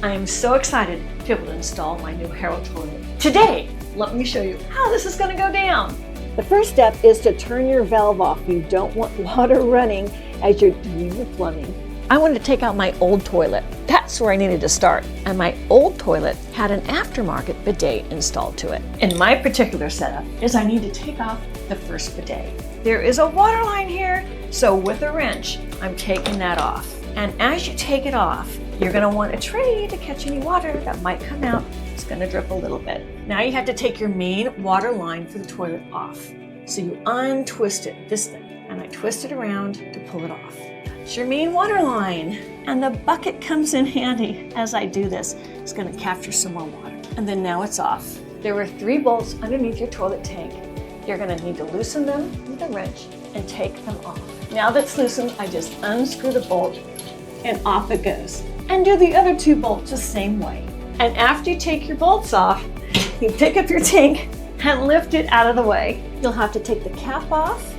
I am so excited to be able to install my new HOROW toilet. Today, let me show you how this is going to go down. The first step is to turn your valve off. You don't want water running as you're doing the plumbing. I wanted to take out my old toilet. That's where I needed to start. And my old toilet had an aftermarket bidet installed to it. In my particular setup is I need to take off the first bidet. There is a water line here, so with a wrench, I'm taking that off. And as you take it off, you're gonna want a tray to catch any water that might come out. It's gonna drip a little bit. Now you have to take your main water line for the toilet off. So you untwist it, this thing, and I twist it around to pull it off. It's your main water line. And the bucket comes in handy as I do this. It's gonna capture some more water. And then now it's off. There were 3 bolts underneath your toilet tank. You're gonna need to loosen them with a wrench and take them off. Now that's loosened, I just unscrew the bolt and off it goes. And do the other 2 bolts the same way. And after you take your bolts off, you pick up your tank and lift it out of the way. You'll have to take the cap off